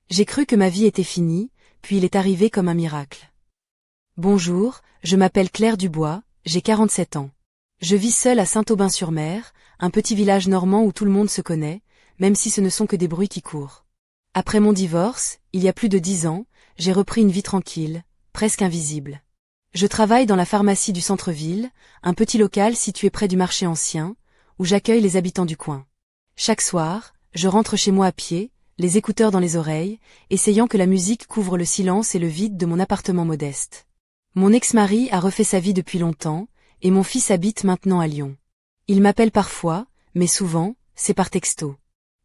J'ai cru que ma vie était finie, puis il est arrivé comme un miracle. Bonjour, je m'appelle Claire Dubois, j'ai 47 ans. Je vis seule à Saint-Aubin-sur-Mer, un petit village normand où tout le monde se connaît, même si ce ne sont que des bruits qui courent. Après mon divorce, il y a plus de 10 ans, j'ai repris une vie tranquille, presque invisible. Je travaille dans la pharmacie du centre-ville, un petit local situé près du marché ancien, où j'accueille les habitants du coin. Chaque soir, je rentre chez moi à pied, les écouteurs dans les oreilles, essayant que la musique couvre le silence et le vide de mon appartement modeste. Mon ex-mari a refait sa vie depuis longtemps, et mon fils habite maintenant à Lyon. Il m'appelle parfois, mais souvent, c'est par texto.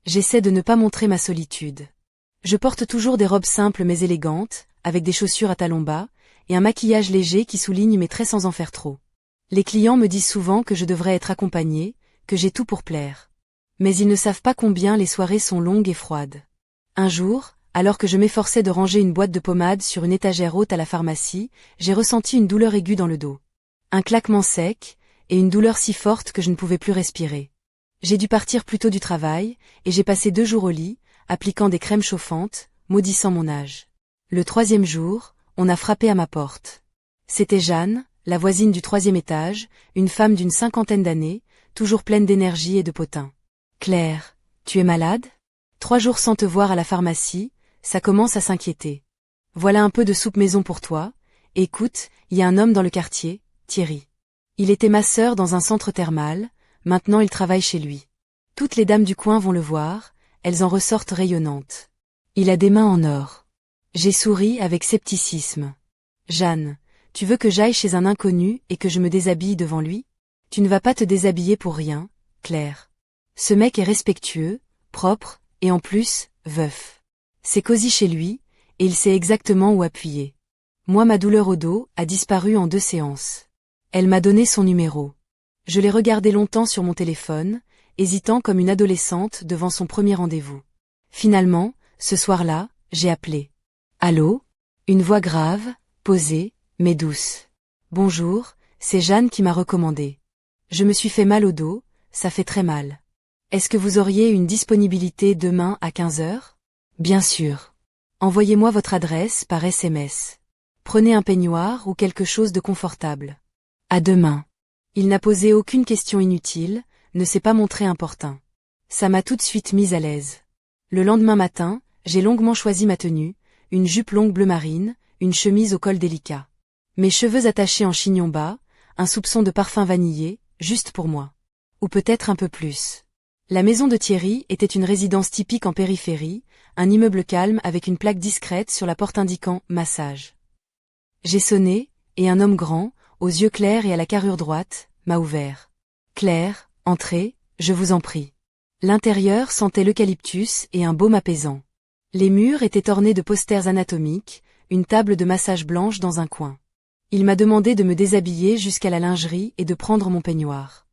J'essaie de ne pas montrer ma solitude. Je porte toujours des robes simples mais élégantes, avec des chaussures à talons bas, et un maquillage léger qui souligne mes traits sans en faire trop. Les clients me disent souvent que je devrais être accompagnée, que j'ai tout pour plaire. Mais ils ne savent pas combien les soirées sont longues et froides. Un jour, alors que je m'efforçais de ranger une boîte de pommade sur une étagère haute à la pharmacie, j'ai ressenti une douleur aiguë dans le dos. Un claquement sec, et une douleur si forte que je ne pouvais plus respirer. J'ai dû partir plus tôt du travail, et j'ai passé 2 jours au lit, appliquant des crèmes chauffantes, maudissant mon âge. Le 3e jour, on a frappé à ma porte. C'était Jeanne, la voisine du 3e étage, une femme d'une 50aine d'années, toujours pleine d'énergie et de potin. « Claire, tu es malade ? 3 jours sans te voir à la pharmacie, ça commence à s'inquiéter. Voilà un peu de soupe maison pour toi. Écoute, il y a un homme dans le quartier, Thierry. Il était masseur dans un centre thermal, maintenant il travaille chez lui. Toutes les dames du coin vont le voir, elles en ressortent rayonnantes. Il a des mains en or. » J'ai souri avec scepticisme. « Jeanne, tu veux que j'aille chez un inconnu et que je me déshabille devant lui ? Tu ne vas pas te déshabiller pour rien, Claire. Ce mec est respectueux, propre, et en plus, veuf. C'est cosy chez lui, et il sait exactement où appuyer. Moi ma douleur au dos a disparu en 2 séances. Elle m'a donné son numéro. Je l'ai regardé longtemps sur mon téléphone, hésitant comme une adolescente devant son premier rendez-vous. Finalement, ce soir-là, j'ai appelé. Allô ? Une voix grave, posée, mais douce. Bonjour, c'est Jeanne qui m'a recommandé. Je me suis fait mal au dos, ça fait très mal. Est-ce que vous auriez une disponibilité demain à 15 heures ? Bien sûr. Envoyez-moi votre adresse par SMS. Prenez un peignoir ou quelque chose de confortable. À demain. Il n'a posé aucune question inutile, ne s'est pas montré importun. Ça m'a tout de suite mise à l'aise. Le lendemain matin, j'ai longuement choisi ma tenue, une jupe longue bleu marine, une chemise au col délicat. Mes cheveux attachés en chignon bas, un soupçon de parfum vanillé, juste pour moi. Ou peut-être un peu plus. La maison de Thierry était une résidence typique en périphérie, un immeuble calme avec une plaque discrète sur la porte indiquant « massage ». J'ai sonné, et un homme grand, aux yeux clairs et à la carrure droite, m'a ouvert. « Claire, entrez, je vous en prie. » L'intérieur sentait l'eucalyptus et un baume apaisant. Les murs étaient ornés de posters anatomiques, une table de massage blanche dans un coin. Il m'a demandé de me déshabiller jusqu'à la lingerie et de prendre mon peignoir.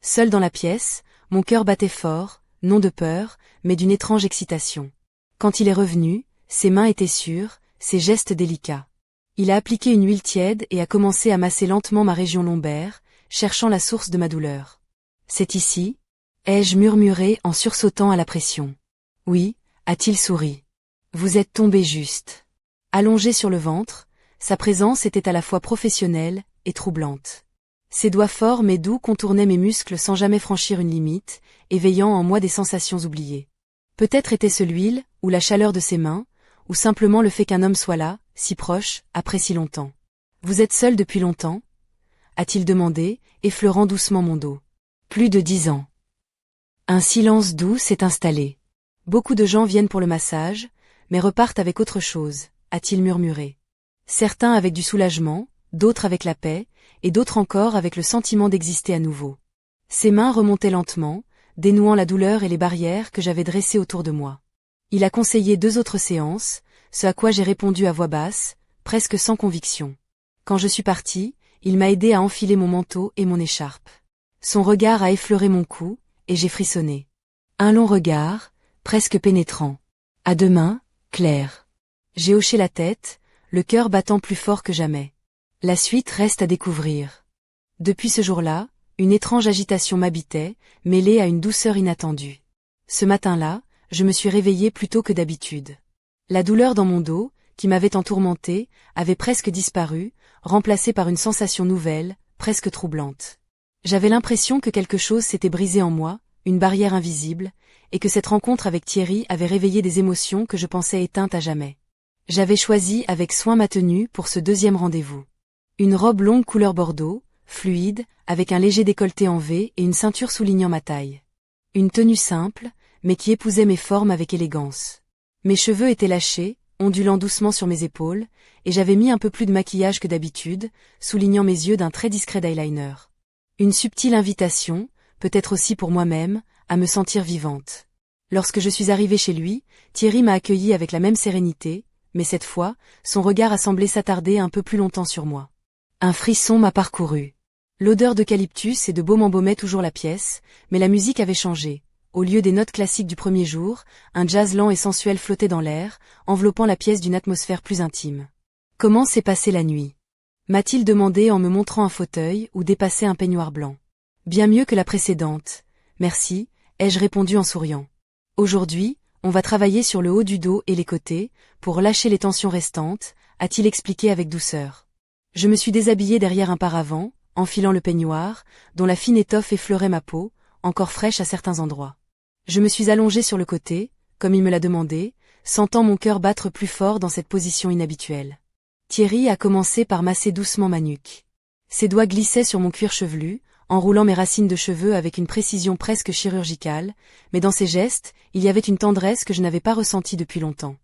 Seul dans la pièce, mon cœur battait fort, non de peur, mais d'une étrange excitation. Quand il est revenu, ses mains étaient sûres, ses gestes délicats. Il a appliqué une huile tiède et a commencé à masser lentement ma région lombaire, cherchant la source de ma douleur. « C'est ici ?» ai-je murmuré en sursautant à la pression. « Oui », a-t-il souri. « Vous êtes tombé juste. » Allongé sur le ventre, sa présence était à la fois professionnelle et troublante. Ses doigts forts mais doux contournaient mes muscles sans jamais franchir une limite, éveillant en moi des sensations oubliées. Peut-être était-ce l'huile, ou la chaleur de ses mains, ou simplement le fait qu'un homme soit là, si proche, après si longtemps. « Vous êtes seul depuis longtemps ?» a-t-il demandé, effleurant doucement mon dos. « Plus de 10 ans. » Un silence doux s'est installé. Beaucoup de gens viennent pour le massage, mais repartent avec autre chose, a-t-il murmuré. Certains avec du soulagement, d'autres avec la paix, et d'autres encore avec le sentiment d'exister à nouveau. Ses mains remontaient lentement, dénouant la douleur et les barrières que j'avais dressées autour de moi. Il a conseillé 2 autres séances, ce à quoi j'ai répondu à voix basse, presque sans conviction. Quand je suis partie, il m'a aidé à enfiler mon manteau et mon écharpe. Son regard a effleuré mon cou, et j'ai frissonné. Un long regard, presque pénétrant. « À demain, Claire. » J'ai hoché la tête, le cœur battant plus fort que jamais. La suite reste à découvrir. Depuis ce jour-là, une étrange agitation m'habitait, mêlée à une douceur inattendue. Ce matin-là, je me suis réveillée plus tôt que d'habitude. La douleur dans mon dos, qui m'avait tant tourmentée, avait presque disparu, remplacée par une sensation nouvelle, presque troublante. J'avais l'impression que quelque chose s'était brisé en moi, une barrière invisible, et que cette rencontre avec Thierry avait réveillé des émotions que je pensais éteintes à jamais. J'avais choisi avec soin ma tenue pour ce deuxième rendez-vous. Une robe longue couleur bordeaux, fluide, avec un léger décolleté en V et une ceinture soulignant ma taille. Une tenue simple, mais qui épousait mes formes avec élégance. Mes cheveux étaient lâchés, ondulant doucement sur mes épaules, et j'avais mis un peu plus de maquillage que d'habitude, soulignant mes yeux d'un très discret eyeliner. Une subtile invitation, peut-être aussi pour moi-même, à me sentir vivante. Lorsque je suis arrivée chez lui, Thierry m'a accueillie avec la même sérénité, mais cette fois, son regard a semblé s'attarder un peu plus longtemps sur moi. Un frisson m'a parcouru. L'odeur d'eucalyptus et de baume embaumait toujours la pièce, mais la musique avait changé. Au lieu des notes classiques du premier jour, un jazz lent et sensuel flottait dans l'air, enveloppant la pièce d'une atmosphère plus intime. « Comment s'est passée la nuit » m'a-t-il demandé en me montrant un fauteuil où dépassait un peignoir blanc. « Bien mieux que la précédente. Merci » ai-je répondu en souriant. « Aujourd'hui, on va travailler sur le haut du dos et les côtés, pour lâcher les tensions restantes » a-t-il expliqué avec douceur. Je me suis déshabillée derrière un paravent, enfilant le peignoir, dont la fine étoffe effleurait ma peau, encore fraîche à certains endroits. Je me suis allongée sur le côté, comme il me l'a demandé, sentant mon cœur battre plus fort dans cette position inhabituelle. Thierry a commencé par masser doucement ma nuque. Ses doigts glissaient sur mon cuir chevelu, enroulant mes racines de cheveux avec une précision presque chirurgicale, mais dans ses gestes, il y avait une tendresse que je n'avais pas ressentie depuis longtemps.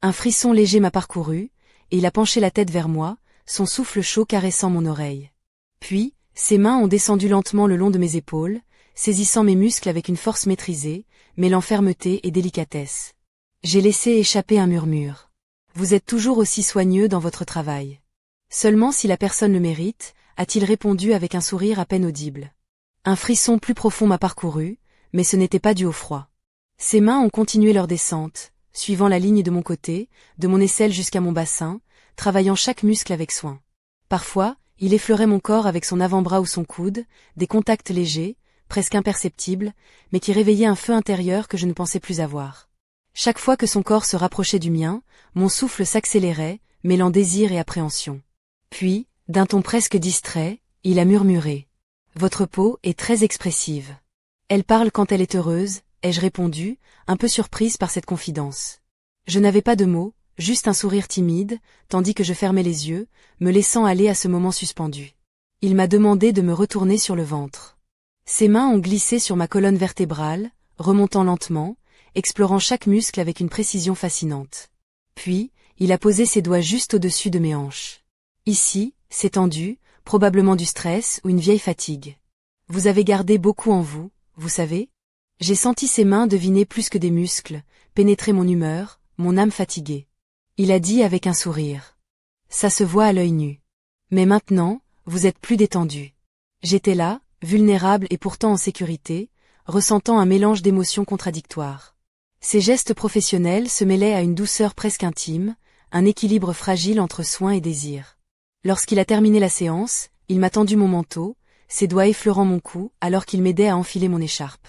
Un frisson léger m'a parcouru, et il a penché la tête vers moi, son souffle chaud caressant mon oreille. Puis, ses mains ont descendu lentement le long de mes épaules, saisissant mes muscles avec une force maîtrisée, mêlant fermeté et délicatesse. J'ai laissé échapper un murmure. Vous êtes toujours aussi soigneux dans votre travail. Seulement si la personne le mérite, a-t-il répondu avec un sourire à peine audible. Un frisson plus profond m'a parcouru, mais ce n'était pas dû au froid. Ses mains ont continué leur descente, suivant la ligne de mon côté, de mon aisselle jusqu'à mon bassin, travaillant chaque muscle avec soin. Parfois, il effleurait mon corps avec son avant-bras ou son coude, des contacts légers, presque imperceptibles, mais qui réveillaient un feu intérieur que je ne pensais plus avoir. Chaque fois que son corps se rapprochait du mien, mon souffle s'accélérait, mêlant désir et appréhension. Puis, d'un ton presque distrait, il a murmuré. « Votre peau est très expressive. Elle parle quand elle est heureuse », ai-je répondu, un peu surprise par cette confidence. Je n'avais pas de mots, juste un sourire timide, tandis que je fermais les yeux, me laissant aller à ce moment suspendu. Il m'a demandé de me retourner sur le ventre. Ses mains ont glissé sur ma colonne vertébrale, remontant lentement, explorant chaque muscle avec une précision fascinante. Puis, il a posé ses doigts juste au-dessus de mes hanches. Ici, c'est tendu, probablement du stress ou une vieille fatigue. Vous avez gardé beaucoup en vous, vous savez ? J'ai senti ses mains deviner plus que des muscles, pénétrer mon humeur, mon âme fatiguée. Il a dit avec un sourire. Ça se voit à l'œil nu. Mais maintenant, vous êtes plus détendu. J'étais là, vulnérable et pourtant en sécurité, ressentant un mélange d'émotions contradictoires. Ses gestes professionnels se mêlaient à une douceur presque intime, un équilibre fragile entre soin et désir. Lorsqu'il a terminé la séance, il m'a tendu mon manteau, ses doigts effleurant mon cou alors qu'il m'aidait à enfiler mon écharpe.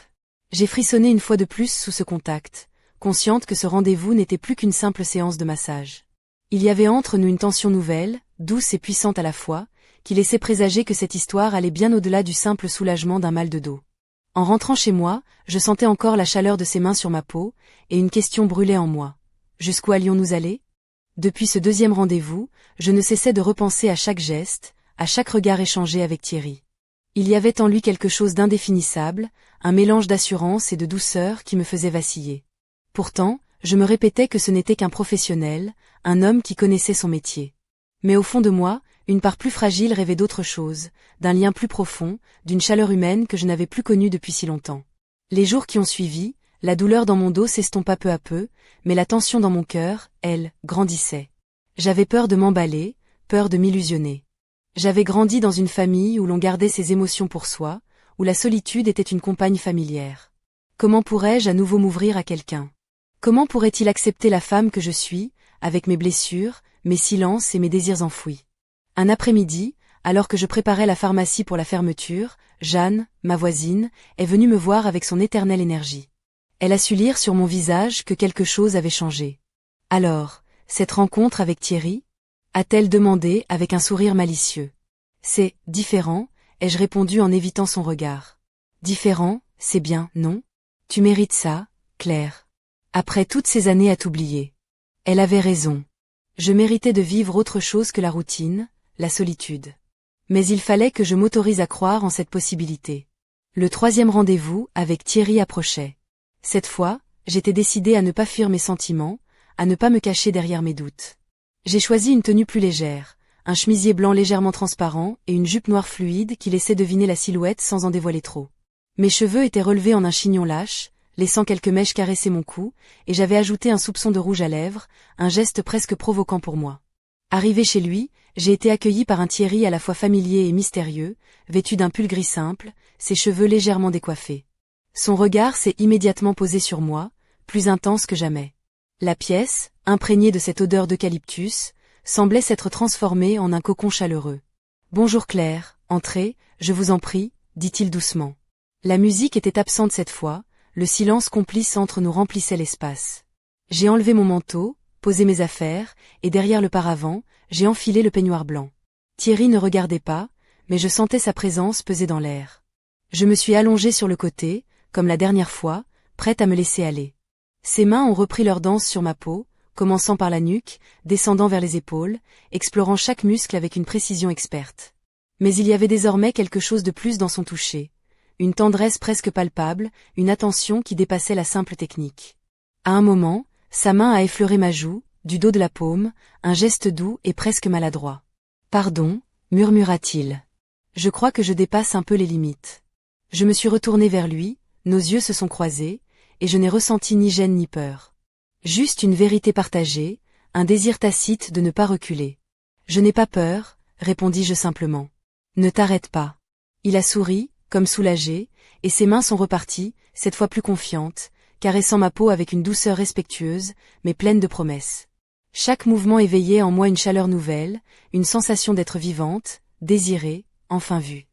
J'ai frissonné une fois de plus sous ce contact, consciente que ce rendez-vous n'était plus qu'une simple séance de massage. Il y avait entre nous une tension nouvelle, douce et puissante à la fois, qui laissait présager que cette histoire allait bien au-delà du simple soulagement d'un mal de dos. En rentrant chez moi, je sentais encore la chaleur de ses mains sur ma peau, et une question brûlait en moi. Jusqu'où allions-nous aller ? Depuis ce deuxième rendez-vous, je ne cessais de repenser à chaque geste, à chaque regard échangé avec Thierry. Il y avait en lui quelque chose d'indéfinissable, un mélange d'assurance et de douceur qui me faisait vaciller. Pourtant, je me répétais que ce n'était qu'un professionnel, un homme qui connaissait son métier. Mais au fond de moi, une part plus fragile rêvait d'autre chose, d'un lien plus profond, d'une chaleur humaine que je n'avais plus connue depuis si longtemps. Les jours qui ont suivi, la douleur dans mon dos s'estompa peu à peu, mais la tension dans mon cœur, elle, grandissait. J'avais peur de m'emballer, peur de m'illusionner. J'avais grandi dans une famille où l'on gardait ses émotions pour soi, où la solitude était une compagne familière. Comment pourrais-je à nouveau m'ouvrir à quelqu'un ? Comment pourrait-il accepter la femme que je suis, avec mes blessures, mes silences et mes désirs enfouis ? Un après-midi, alors que je préparais la pharmacie pour la fermeture, Jeanne, ma voisine, est venue me voir avec son éternelle énergie. Elle a su lire sur mon visage que quelque chose avait changé. Alors, cette rencontre avec Thierry? A-t-elle demandé avec un sourire malicieux. C'est différent, ai-je répondu en évitant son regard. Différent, c'est bien, non? Tu mérites ça, Claire. Après toutes ces années à t'oublier. Elle avait raison. Je méritais de vivre autre chose que la routine, la solitude. Mais il fallait que je m'autorise à croire en cette possibilité. Le 3e rendez-vous avec Thierry approchait. Cette fois, j'étais décidée à ne pas fuir mes sentiments, à ne pas me cacher derrière mes doutes. J'ai choisi une tenue plus légère, un chemisier blanc légèrement transparent et une jupe noire fluide qui laissait deviner la silhouette sans en dévoiler trop. Mes cheveux étaient relevés en un chignon lâche, laissant quelques mèches caresser mon cou, et j'avais ajouté un soupçon de rouge à lèvres, un geste presque provoquant pour moi. Arrivé chez lui, j'ai été accueilli par un Thierry à la fois familier et mystérieux, vêtu d'un pull gris simple, ses cheveux légèrement décoiffés. Son regard s'est immédiatement posé sur moi, plus intense que jamais. La pièce, imprégnée de cette odeur d'eucalyptus, semblait s'être transformée en un cocon chaleureux. « Bonjour Claire, entrez, je vous en prie », dit-il doucement. La musique était absente cette fois, le silence complice entre nous remplissait l'espace. J'ai enlevé mon manteau, posé mes affaires, et derrière le paravent, j'ai enfilé le peignoir blanc. Thierry ne regardait pas, mais je sentais sa présence peser dans l'air. Je me suis allongée sur le côté, comme la dernière fois, prête à me laisser aller. Ses mains ont repris leur danse sur ma peau, commençant par la nuque, descendant vers les épaules, explorant chaque muscle avec une précision experte. Mais il y avait désormais quelque chose de plus dans son toucher. Une tendresse presque palpable, une attention qui dépassait la simple technique. À un moment, sa main a effleuré ma joue, du dos de la paume, un geste doux et presque maladroit. « Pardon », murmura-t-il. « Je crois que je dépasse un peu les limites. » Je me suis retournée vers lui, nos yeux se sont croisés, et je n'ai ressenti ni gêne ni peur. Juste une vérité partagée, un désir tacite de ne pas reculer. « Je n'ai pas peur », répondis-je simplement. « Ne t'arrête pas. » Il a souri, comme soulagé, et ses mains sont reparties, cette fois plus confiantes, caressant ma peau avec une douceur respectueuse, mais pleine de promesses. Chaque mouvement éveillait en moi une chaleur nouvelle, une sensation d'être vivante, désirée, enfin vue.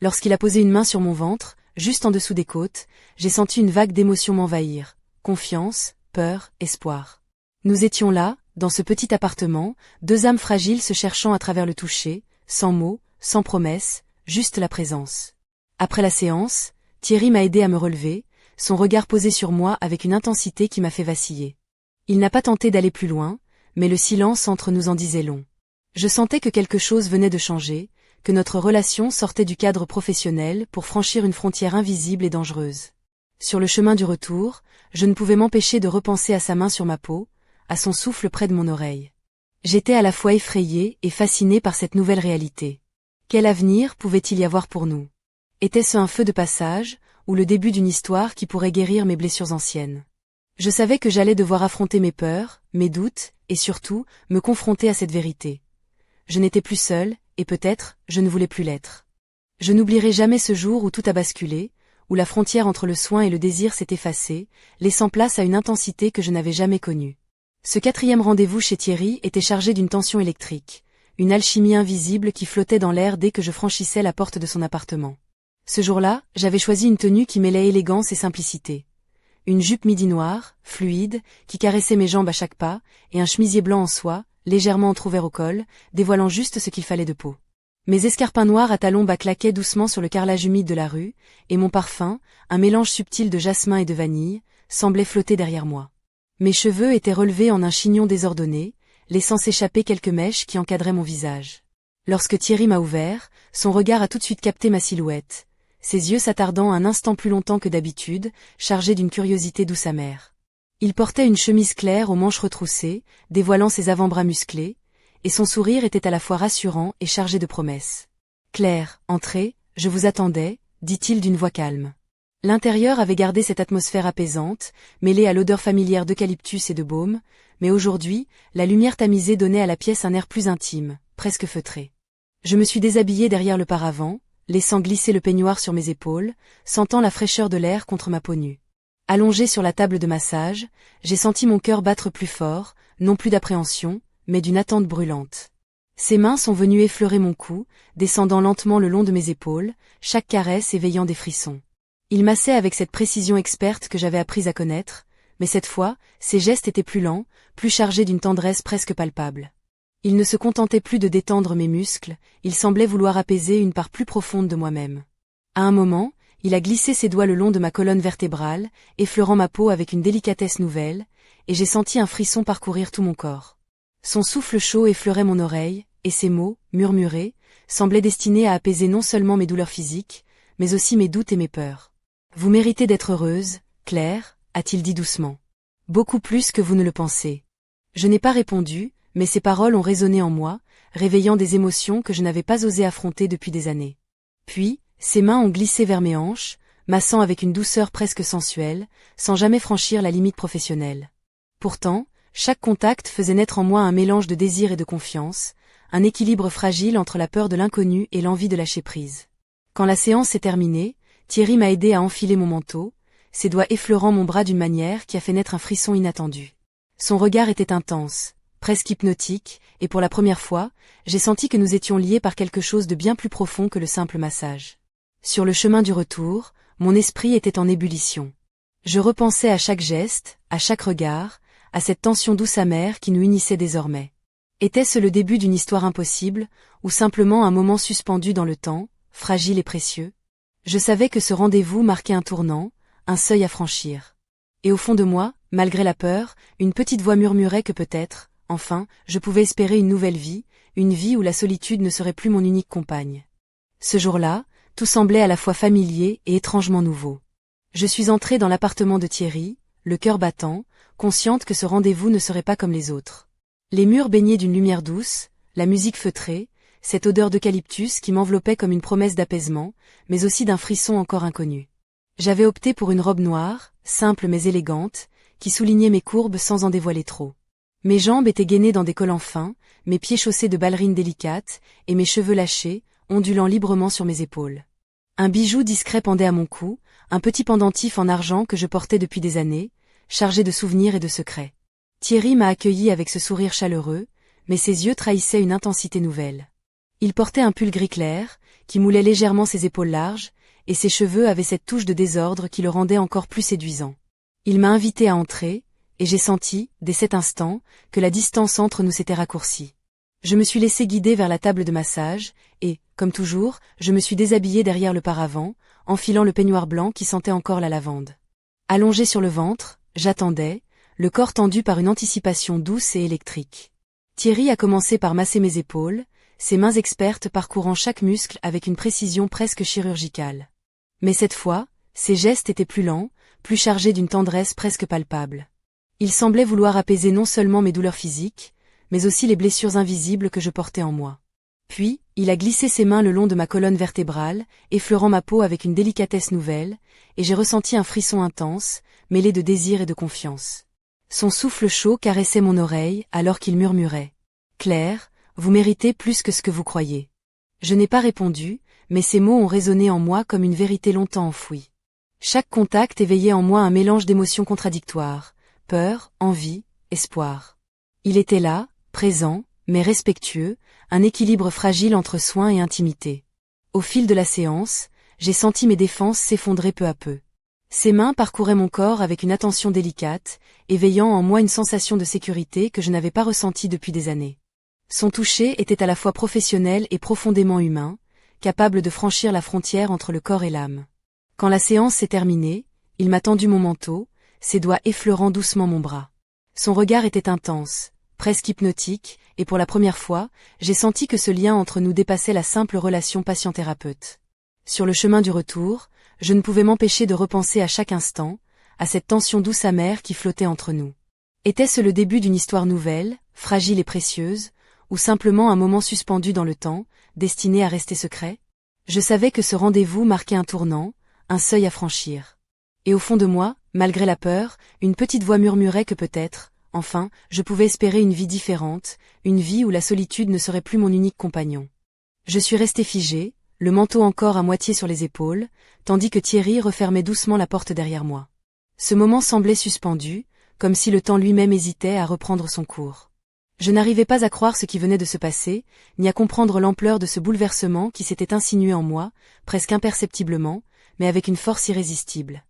Lorsqu'il a posé une main sur mon ventre, juste en dessous des côtes, j'ai senti une vague d'émotions m'envahir, confiance, peur, espoir. Nous étions là, dans ce petit appartement, deux âmes fragiles se cherchant à travers le toucher, sans mots, sans promesses, juste la présence. Après la séance, Thierry m'a aidé à me relever, son regard posé sur moi avec une intensité qui m'a fait vaciller. Il n'a pas tenté d'aller plus loin, mais le silence entre nous en disait long. Je sentais que quelque chose venait de changer, que notre relation sortait du cadre professionnel pour franchir une frontière invisible et dangereuse. Sur le chemin du retour, je ne pouvais m'empêcher de repenser à sa main sur ma peau, à son souffle près de mon oreille. J'étais à la fois effrayée et fascinée par cette nouvelle réalité. Quel avenir pouvait-il y avoir pour nous? Était-ce un feu de passage, ou le début d'une histoire qui pourrait guérir mes blessures anciennes? Je savais que j'allais devoir affronter mes peurs, mes doutes, et surtout, me confronter à cette vérité. Je n'étais plus seule, et peut-être, je ne voulais plus l'être. Je n'oublierai jamais ce jour où tout a basculé, où la frontière entre le soin et le désir s'est effacée, laissant place à une intensité que je n'avais jamais connue. Ce 4e rendez-vous chez Thierry était chargé d'une tension électrique, une alchimie invisible qui flottait dans l'air dès que je franchissais la porte de son appartement. Ce jour-là, j'avais choisi une tenue qui mêlait élégance et simplicité. Une jupe midi noire, fluide, qui caressait mes jambes à chaque pas, et un chemisier blanc en soie, légèrement entrouvert au col, dévoilant juste ce qu'il fallait de peau. Mes escarpins noirs à talons bas claquaient doucement sur le carrelage humide de la rue, et mon parfum, un mélange subtil de jasmin et de vanille, semblait flotter derrière moi. Mes cheveux étaient relevés en un chignon désordonné, laissant s'échapper quelques mèches qui encadraient mon visage. Lorsque Thierry m'a ouvert, son regard a tout de suite capté ma silhouette, ses yeux s'attardant un instant plus longtemps que d'habitude, chargés d'une curiosité douce amère. Il portait une chemise claire aux manches retroussées, dévoilant ses avant-bras musclés, et son sourire était à la fois rassurant et chargé de promesses. « Claire, entrez, je vous attendais », dit-il d'une voix calme. L'intérieur avait gardé cette atmosphère apaisante, mêlée à l'odeur familière d'eucalyptus et de baume, mais aujourd'hui, la lumière tamisée donnait à la pièce un air plus intime, presque feutré. Je me suis déshabillée derrière le paravent, laissant glisser le peignoir sur mes épaules, sentant la fraîcheur de l'air contre ma peau nue. Allongée sur la table de massage, j'ai senti mon cœur battre plus fort, non plus d'appréhension, mais d'une attente brûlante. Ses mains sont venues effleurer mon cou, descendant lentement le long de mes épaules, chaque caresse éveillant des frissons. Il massait avec cette précision experte que j'avais apprise à connaître, mais cette fois, ses gestes étaient plus lents, plus chargés d'une tendresse presque palpable. Il ne se contentait plus de détendre mes muscles, il semblait vouloir apaiser une part plus profonde de moi-même. À un moment, il a glissé ses doigts le long de ma colonne vertébrale, effleurant ma peau avec une délicatesse nouvelle, et j'ai senti un frisson parcourir tout mon corps. Son souffle chaud effleurait mon oreille, et ses mots, murmurés, semblaient destinés à apaiser non seulement mes douleurs physiques, mais aussi mes doutes et mes peurs. « Vous méritez d'être heureuse, Claire », a-t-il dit doucement. « Beaucoup plus que vous ne le pensez. » Je n'ai pas répondu, mais ces paroles ont résonné en moi, réveillant des émotions que je n'avais pas osé affronter depuis des années. Puis, ses mains ont glissé vers mes hanches, massant avec une douceur presque sensuelle, sans jamais franchir la limite professionnelle. Pourtant, chaque contact faisait naître en moi un mélange de désir et de confiance, un équilibre fragile entre la peur de l'inconnu et l'envie de lâcher prise. Quand la séance s'est terminée, Thierry m'a aidé à enfiler mon manteau, ses doigts effleurant mon bras d'une manière qui a fait naître un frisson inattendu. Son regard était intense, presque hypnotique, et pour la première fois, j'ai senti que nous étions liés par quelque chose de bien plus profond que le simple massage. Sur le chemin du retour, mon esprit était en ébullition. Je repensais à chaque geste, à chaque regard, à cette tension douce amère qui nous unissait désormais. Était-ce le début d'une histoire impossible, ou simplement un moment suspendu dans le temps, fragile et précieux? Je savais que ce rendez-vous marquait un tournant, un seuil à franchir. Et au fond de moi, malgré la peur, une petite voix murmurait que peut-être, enfin, je pouvais espérer une nouvelle vie, une vie où la solitude ne serait plus mon unique compagne. Ce jour-là, tout semblait à la fois familier et étrangement nouveau. Je suis entrée dans l'appartement de Thierry, le cœur battant, consciente que ce rendez-vous ne serait pas comme les autres. Les murs baignés d'une lumière douce, la musique feutrée, cette odeur d'eucalyptus qui m'enveloppait comme une promesse d'apaisement, mais aussi d'un frisson encore inconnu. J'avais opté pour une robe noire, simple mais élégante, qui soulignait mes courbes sans en dévoiler trop. Mes jambes étaient gainées dans des collants fins, mes pieds chaussés de ballerines délicates, et mes cheveux lâchés, ondulant librement sur mes épaules. Un bijou discret pendait à mon cou, un petit pendentif en argent que je portais depuis des années, chargé de souvenirs et de secrets. Thierry m'a accueilli avec ce sourire chaleureux, mais ses yeux trahissaient une intensité nouvelle. Il portait un pull gris clair, qui moulait légèrement ses épaules larges, et ses cheveux avaient cette touche de désordre qui le rendait encore plus séduisant. Il m'a invité à entrer, et j'ai senti, dès cet instant, que la distance entre nous s'était raccourcie. Je me suis laissé guider vers la table de massage, et, comme toujours, je me suis déshabillée derrière le paravent, enfilant le peignoir blanc qui sentait encore la lavande. Allongé sur le ventre, j'attendais, le corps tendu par une anticipation douce et électrique. Thierry a commencé par masser mes épaules, ses mains expertes parcourant chaque muscle avec une précision presque chirurgicale. Mais cette fois, ses gestes étaient plus lents, plus chargés d'une tendresse presque palpable. Il semblait vouloir apaiser non seulement mes douleurs physiques, mais aussi les blessures invisibles que je portais en moi. Puis, il a glissé ses mains le long de ma colonne vertébrale, effleurant ma peau avec une délicatesse nouvelle, et j'ai ressenti un frisson intense, mêlé de désir et de confiance. Son souffle chaud caressait mon oreille alors qu'il murmurait « Claire, vous méritez plus que ce que vous croyez. » Je n'ai pas répondu, mais ces mots ont résonné en moi comme une vérité longtemps enfouie. Chaque contact éveillait en moi un mélange d'émotions contradictoires, peur, envie, espoir. Il était là, présent, mais respectueux, un équilibre fragile entre soin et intimité. Au fil de la séance, j'ai senti mes défenses s'effondrer peu à peu. Ses mains parcouraient mon corps avec une attention délicate, éveillant en moi une sensation de sécurité que je n'avais pas ressentie depuis des années. Son toucher était à la fois professionnel et profondément humain, capable de franchir la frontière entre le corps et l'âme. Quand la séance s'est terminée, il m'a tendu mon manteau, ses doigts effleurant doucement mon bras. Son regard était intense, presque hypnotique, et pour la première fois, j'ai senti que ce lien entre nous dépassait la simple relation patient-thérapeute. Sur le chemin du retour, je ne pouvais m'empêcher de repenser à chaque instant, à cette tension douce amère qui flottait entre nous. Était-ce le début d'une histoire nouvelle, fragile et précieuse, ou simplement un moment suspendu dans le temps, destiné à rester secret? Je savais que ce rendez-vous marquait un tournant, un seuil à franchir. Et au fond de moi, malgré la peur, une petite voix murmurait que peut-être, enfin, je pouvais espérer une vie différente, une vie où la solitude ne serait plus mon unique compagnon. Je suis restée figée, le manteau encore à moitié sur les épaules, tandis que Thierry refermait doucement la porte derrière moi. Ce moment semblait suspendu, comme si le temps lui-même hésitait à reprendre son cours. Je n'arrivais pas à croire ce qui venait de se passer, ni à comprendre l'ampleur de ce bouleversement qui s'était insinué en moi, presque imperceptiblement, mais avec une force irrésistible.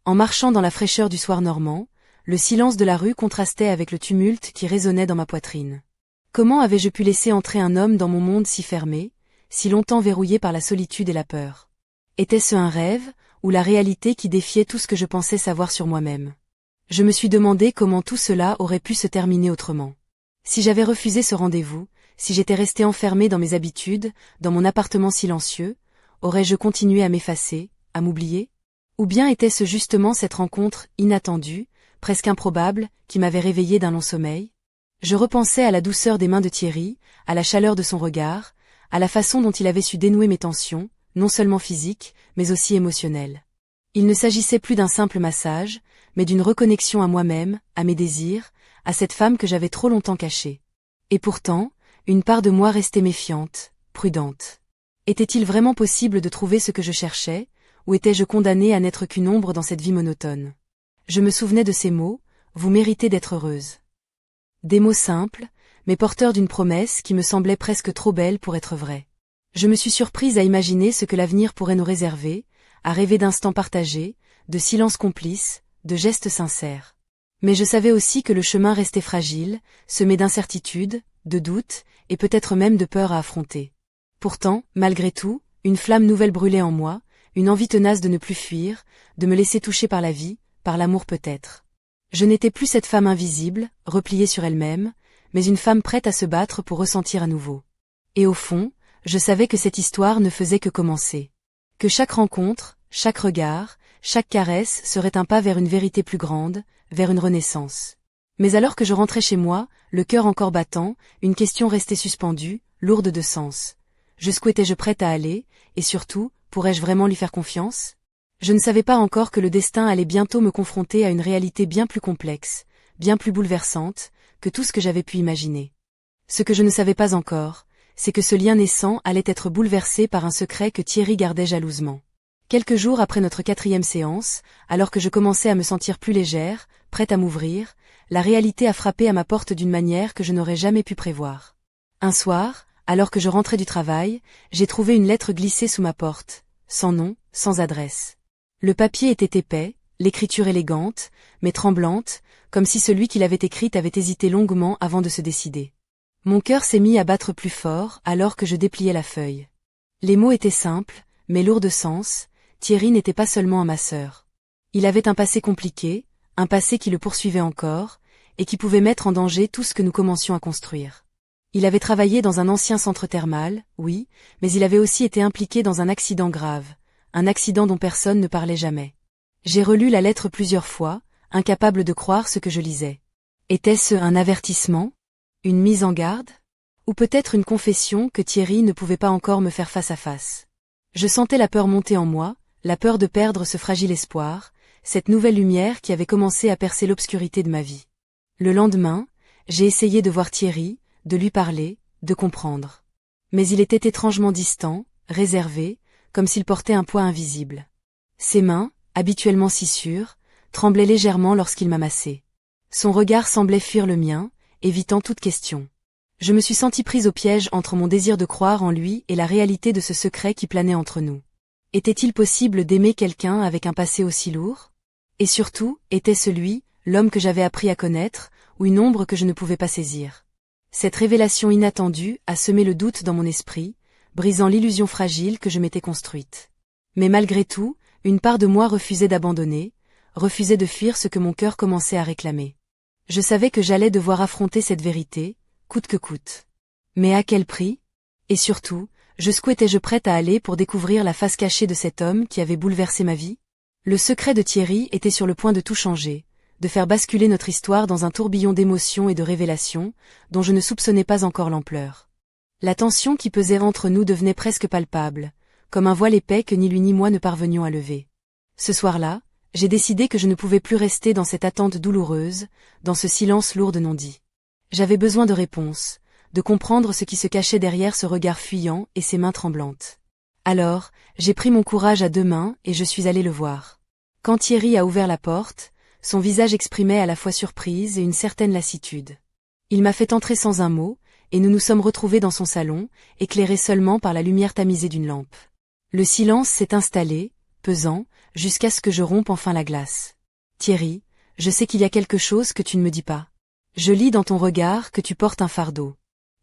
En marchant dans la fraîcheur du soir normand, le silence de la rue contrastait avec le tumulte qui résonnait dans ma poitrine. Comment avais-je pu laisser entrer un homme dans mon monde si fermé, si longtemps verrouillé par la solitude et la peur? Était-ce un rêve, ou la réalité qui défiait tout ce que je pensais savoir sur moi-même? Je me suis demandé comment tout cela aurait pu se terminer autrement. Si j'avais refusé ce rendez-vous, si j'étais resté enfermé dans mes habitudes, dans mon appartement silencieux, aurais-je continué à m'effacer, à m'oublier? Ou bien était-ce justement cette rencontre inattendue, presque improbable, qui m'avait réveillé d'un long sommeil? Je repensais à la douceur des mains de Thierry, à la chaleur de son regard, à la façon dont il avait su dénouer mes tensions, non seulement physiques, mais aussi émotionnelles. Il ne s'agissait plus d'un simple massage, mais d'une reconnexion à moi-même, à mes désirs, à cette femme que j'avais trop longtemps cachée. Et pourtant, une part de moi restait méfiante, prudente. Était-il vraiment possible de trouver ce que je cherchais, ou étais-je condamnée à n'être qu'une ombre dans cette vie monotone? Je me souvenais de ces mots, vous méritez d'être heureuse. Des mots simples, mais porteurs d'une promesse qui me semblait presque trop belle pour être vraie. Je me suis surprise à imaginer ce que l'avenir pourrait nous réserver, à rêver d'instants partagés, de silences complices, de gestes sincères. Mais je savais aussi que le chemin restait fragile, semé d'incertitudes, de doutes, et peut-être même de peur à affronter. Pourtant, malgré tout, une flamme nouvelle brûlait en moi, une envie tenace de ne plus fuir, de me laisser toucher par la vie, par l'amour peut-être. Je n'étais plus cette femme invisible, repliée sur elle-même, mais une femme prête à se battre pour ressentir à nouveau. Et au fond, je savais que cette histoire ne faisait que commencer. Que chaque rencontre, chaque regard, chaque caresse serait un pas vers une vérité plus grande, vers une renaissance. Mais alors que je rentrais chez moi, le cœur encore battant, une question restait suspendue, lourde de sens. Jusqu'où étais-je prête à aller, et surtout, pourrais-je vraiment lui faire confiance? Je ne savais pas encore que le destin allait bientôt me confronter à une réalité bien plus complexe, bien plus bouleversante, que tout ce que j'avais pu imaginer. Ce que je ne savais pas encore, c'est que ce lien naissant allait être bouleversé par un secret que Thierry gardait jalousement. Quelques jours après notre 4e séance, alors que je commençais à me sentir plus légère, prête à m'ouvrir, la réalité a frappé à ma porte d'une manière que je n'aurais jamais pu prévoir. Un soir, alors que je rentrais du travail, j'ai trouvé une lettre glissée sous ma porte, sans nom, sans adresse. Le papier était épais, l'écriture élégante, mais tremblante, comme si celui qui l'avait écrite avait hésité longuement avant de se décider. Mon cœur s'est mis à battre plus fort alors que je dépliais la feuille. Les mots étaient simples, mais lourds de sens. Thierry n'était pas seulement un masseur. Il avait un passé compliqué, un passé qui le poursuivait encore, et qui pouvait mettre en danger tout ce que nous commencions à construire. Il avait travaillé dans un ancien centre thermal, oui, mais il avait aussi été impliqué dans un accident grave, un accident dont personne ne parlait jamais. J'ai relu la lettre plusieurs fois, incapable de croire ce que je lisais. Était-ce un avertissement? Une mise en garde? Ou peut-être une confession que Thierry ne pouvait pas encore me faire face à face? Je sentais la peur monter en moi, la peur de perdre ce fragile espoir, cette nouvelle lumière qui avait commencé à percer l'obscurité de ma vie. Le lendemain, j'ai essayé de voir Thierry, de lui parler, de comprendre. Mais il était étrangement distant, réservé, comme s'il portait un poids invisible. Ses mains, habituellement si sûres, tremblaient légèrement lorsqu'il m'amassait. Son regard semblait fuir le mien, évitant toute question. Je me suis sentie prise au piège entre mon désir de croire en lui et la réalité de ce secret qui planait entre nous. Était-il possible d'aimer quelqu'un avec un passé aussi lourd? Et surtout, était-ce lui, l'homme que j'avais appris à connaître, ou une ombre que je ne pouvais pas saisir? Cette révélation inattendue a semé le doute dans mon esprit, brisant l'illusion fragile que je m'étais construite. Mais malgré tout, une part de moi refusait d'abandonner, refusait de fuir ce que mon cœur commençait à réclamer. Je savais que j'allais devoir affronter cette vérité, coûte que coûte. Mais à quel prix? Et surtout, jusqu'où étais-je prête à aller pour découvrir la face cachée de cet homme qui avait bouleversé ma vie? Le secret de Thierry était sur le point de tout changer, de faire basculer notre histoire dans un tourbillon d'émotions et de révélations, dont je ne soupçonnais pas encore l'ampleur. La tension qui pesait entre nous devenait presque palpable, comme un voile épais que ni lui ni moi ne parvenions à lever. Ce soir-là, j'ai décidé que je ne pouvais plus rester dans cette attente douloureuse, dans ce silence lourd de non-dit. J'avais besoin de réponses, de comprendre ce qui se cachait derrière ce regard fuyant et ces mains tremblantes. Alors, j'ai pris mon courage à 2 mains et je suis allée le voir. Quand Thierry a ouvert la porte, son visage exprimait à la fois surprise et une certaine lassitude. Il m'a fait entrer sans un mot, et nous nous sommes retrouvés dans son salon, éclairés seulement par la lumière tamisée d'une lampe. Le silence s'est installé, pesant, jusqu'à ce que je rompe enfin la glace. Thierry, je sais qu'il y a quelque chose que tu ne me dis pas. Je lis dans ton regard que tu portes un fardeau.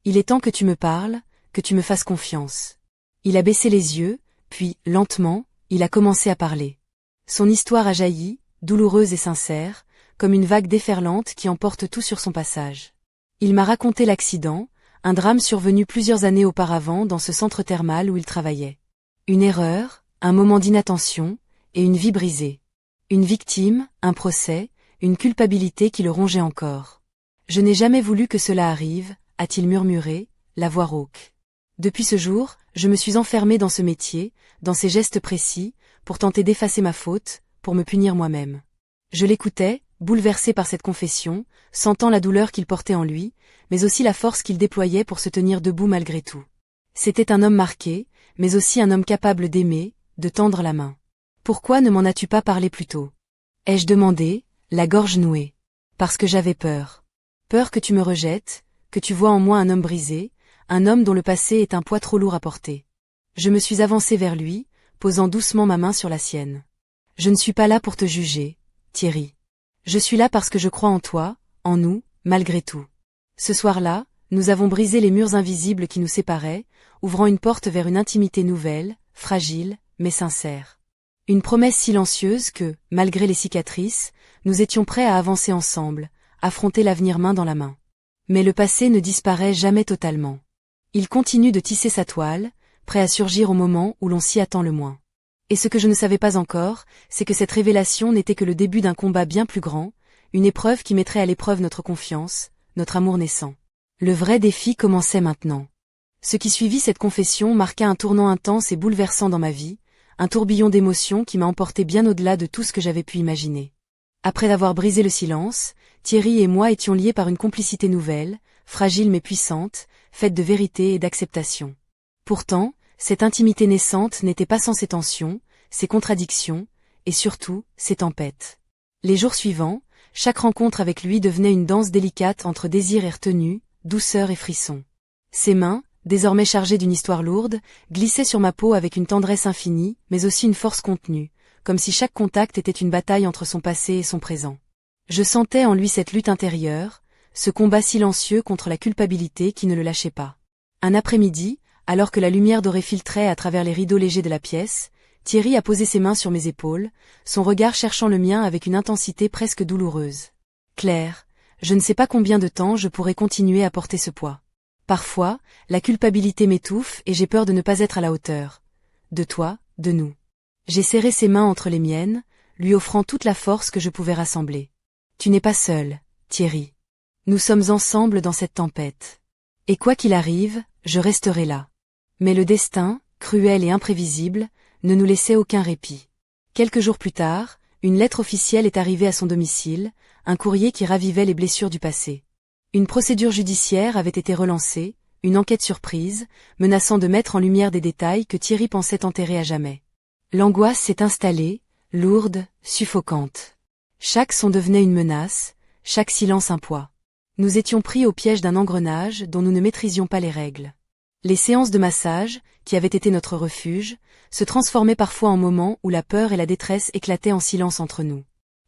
Il est temps que tu me parles, que tu me fasses confiance. Il a baissé les yeux, puis, lentement, il a commencé à parler. Son histoire a jailli, douloureuse et sincère, comme une vague déferlante qui emporte tout sur son passage. Il m'a raconté l'accident, un drame survenu plusieurs années auparavant dans ce centre thermal où il travaillait. Une erreur, un moment d'inattention, et une vie brisée. Une victime, un procès, une culpabilité qui le rongeait encore. Je n'ai jamais voulu que cela arrive, a-t-il murmuré, la voix rauque. Depuis ce jour, je me suis enfermé dans ce métier, dans ces gestes précis, pour tenter d'effacer ma faute, pour me punir moi-même. Je l'écoutais, bouleversé par cette confession, sentant la douleur qu'il portait en lui, mais aussi la force qu'il déployait pour se tenir debout malgré tout. C'était un homme marqué, mais aussi un homme capable d'aimer, de tendre la main. Pourquoi ne m'en as-tu pas parlé plus tôt? Ai-je demandé, la gorge nouée. Parce que j'avais peur. Peur que tu me rejettes, que tu vois en moi un homme brisé, un homme dont le passé est un poids trop lourd à porter. Je me suis avancé vers lui, posant doucement ma main sur la sienne. Je ne suis pas là pour te juger, Thierry. Je suis là parce que je crois en toi, en nous, malgré tout. Ce soir-là, nous avons brisé les murs invisibles qui nous séparaient, ouvrant une porte vers une intimité nouvelle, fragile, mais sincère. Une promesse silencieuse que, malgré les cicatrices, nous étions prêts à avancer ensemble, affronter l'avenir main dans la main. Mais le passé ne disparaît jamais totalement. Il continue de tisser sa toile, prêt à surgir au moment où l'on s'y attend le moins. Et ce que je ne savais pas encore, c'est que cette révélation n'était que le début d'un combat bien plus grand, une épreuve qui mettrait à l'épreuve notre confiance, notre amour naissant. Le vrai défi commençait maintenant. Ce qui suivit cette confession marqua un tournant intense et bouleversant dans ma vie, un tourbillon d'émotions qui m'a emporté bien au-delà de tout ce que j'avais pu imaginer. Après avoir brisé le silence, Thierry et moi étions liés par une complicité nouvelle, fragile mais puissante, faite de vérité et d'acceptation. Pourtant, cette intimité naissante n'était pas sans ses tensions, ses contradictions, et surtout, ses tempêtes. Les jours suivants, chaque rencontre avec lui devenait une danse délicate entre désir et retenue, douceur et frisson. Ses mains, désormais chargées d'une histoire lourde, glissaient sur ma peau avec une tendresse infinie, mais aussi une force contenue, comme si chaque contact était une bataille entre son passé et son présent. Je sentais en lui cette lutte intérieure, ce combat silencieux contre la culpabilité qui ne le lâchait pas. Un après-midi, alors que la lumière dorée filtrait à travers les rideaux légers de la pièce, Thierry a posé ses mains sur mes épaules, son regard cherchant le mien avec une intensité presque douloureuse. Claire, je ne sais pas combien de temps je pourrai continuer à porter ce poids. Parfois, la culpabilité m'étouffe et j'ai peur de ne pas être à la hauteur. De toi, de nous. J'ai serré ses mains entre les miennes, lui offrant toute la force que je pouvais rassembler. Tu n'es pas seul, Thierry. Nous sommes ensemble dans cette tempête. Et quoi qu'il arrive, je resterai là. Mais le destin, cruel et imprévisible, ne nous laissait aucun répit. Quelques jours plus tard, une lettre officielle est arrivée à son domicile, un courrier qui ravivait les blessures du passé. Une procédure judiciaire avait été relancée, une enquête surprise, menaçant de mettre en lumière des détails que Thierry pensait enterrer à jamais. L'angoisse s'est installée, lourde, suffocante. Chaque son devenait une menace, chaque silence un poids. Nous étions pris au piège d'un engrenage dont nous ne maîtrisions pas les règles. Les séances de massage, qui avaient été notre refuge, se transformaient parfois en moments où la peur et la détresse éclataient en silence entre nous.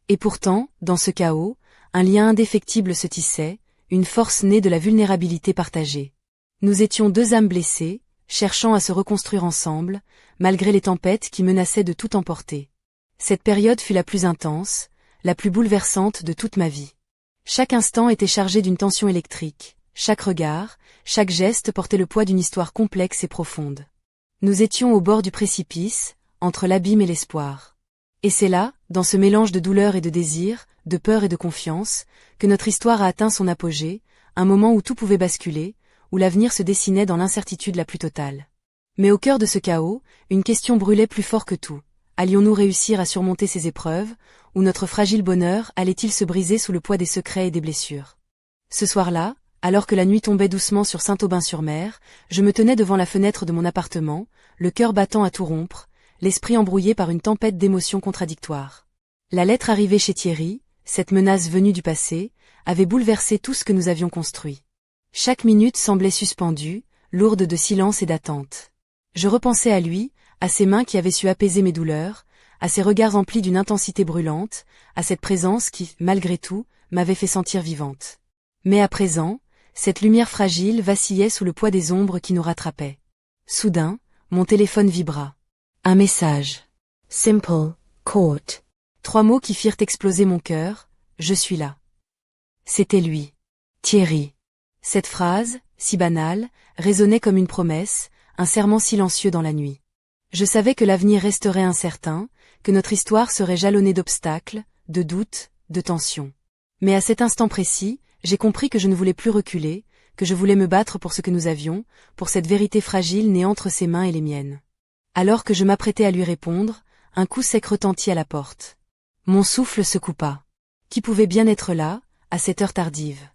Et pourtant, dans ce chaos, un lien indéfectible se tissait, une force née de la vulnérabilité partagée. Nous étions deux âmes blessées, cherchant à se reconstruire ensemble, malgré les tempêtes qui menaçaient de tout emporter. Cette période fut la plus intense, la plus bouleversante de toute ma vie. Chaque instant était chargé d'une tension électrique, chaque regard, chaque geste portait le poids d'une histoire complexe et profonde. Nous étions au bord du précipice, entre l'abîme et l'espoir. Et c'est là, dans ce mélange de douleur et de désir, de peur et de confiance, que notre histoire a atteint son apogée, un moment où tout pouvait basculer, où l'avenir se dessinait dans l'incertitude la plus totale. Mais au cœur de ce chaos, une question brûlait plus fort que tout. Allions-nous réussir à surmonter ces épreuves, ou notre fragile bonheur allait-il se briser sous le poids des secrets et des blessures? Ce soir-là, alors que la nuit tombait doucement sur Saint-Aubin-sur-Mer, je me tenais devant la fenêtre de mon appartement, le cœur battant à tout rompre, l'esprit embrouillé par une tempête d'émotions contradictoires. La lettre arrivée chez Thierry, cette menace venue du passé, avait bouleversé tout ce que nous avions construit. Chaque minute semblait suspendue, lourde de silence et d'attente. Je repensais à lui, à ses mains qui avaient su apaiser mes douleurs, à ces regards emplis d'une intensité brûlante, à cette présence qui, malgré tout, m'avait fait sentir vivante. Mais à présent, cette lumière fragile vacillait sous le poids des ombres qui nous rattrapaient. Soudain, mon téléphone vibra. Un message. Simple, court. 3 mots qui firent exploser mon cœur, je suis là. C'était lui. Thierry. Cette phrase, si banale, résonnait comme une promesse, un serment silencieux dans la nuit. Je savais que l'avenir resterait incertain, que notre histoire serait jalonnée d'obstacles, de doutes, de tensions. Mais à cet instant précis, j'ai compris que je ne voulais plus reculer, que je voulais me battre pour ce que nous avions, pour cette vérité fragile née entre ses mains et les miennes. Alors que je m'apprêtais à lui répondre, un coup sec retentit à la porte. Mon souffle se coupa. Qui pouvait bien être là, à cette heure tardive?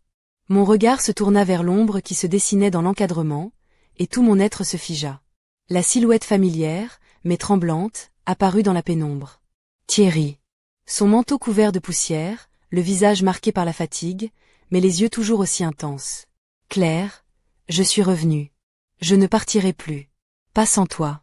Mon regard se tourna vers l'ombre qui se dessinait dans l'encadrement, et tout mon être se figea. La silhouette familière, mais tremblante, apparut dans la pénombre. Thierry. Son manteau couvert de poussière, le visage marqué par la fatigue, mais les yeux toujours aussi intenses. Claire, je suis revenue. Je ne partirai plus. Pas sans toi.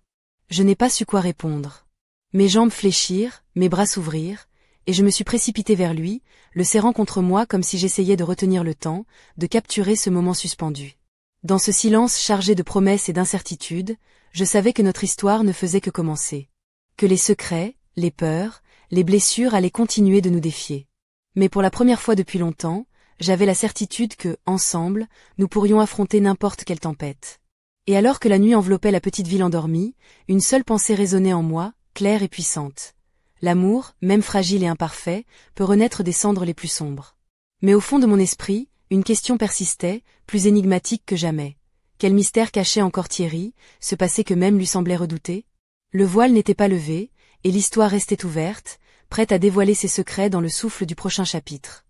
Je n'ai pas su quoi répondre. Mes jambes fléchirent, mes bras s'ouvrirent, et je me suis précipitée vers lui, le serrant contre moi comme si j'essayais de retenir le temps, de capturer ce moment suspendu. Dans ce silence chargé de promesses et d'incertitudes, je savais que notre histoire ne faisait que commencer. Que les secrets, les peurs, les blessures allaient continuer de nous défier. Mais pour la première fois depuis longtemps, j'avais la certitude que, ensemble, nous pourrions affronter n'importe quelle tempête. Et alors que la nuit enveloppait la petite ville endormie, une seule pensée résonnait en moi, claire et puissante. L'amour, même fragile et imparfait, peut renaître des cendres les plus sombres. Mais au fond de mon esprit, une question persistait, plus énigmatique que jamais. Quel mystère cachait encore Thierry, ce passé que même lui semblait redouter? Le voile n'était pas levé, et l'histoire restait ouverte, prête à dévoiler ses secrets dans le souffle du prochain chapitre.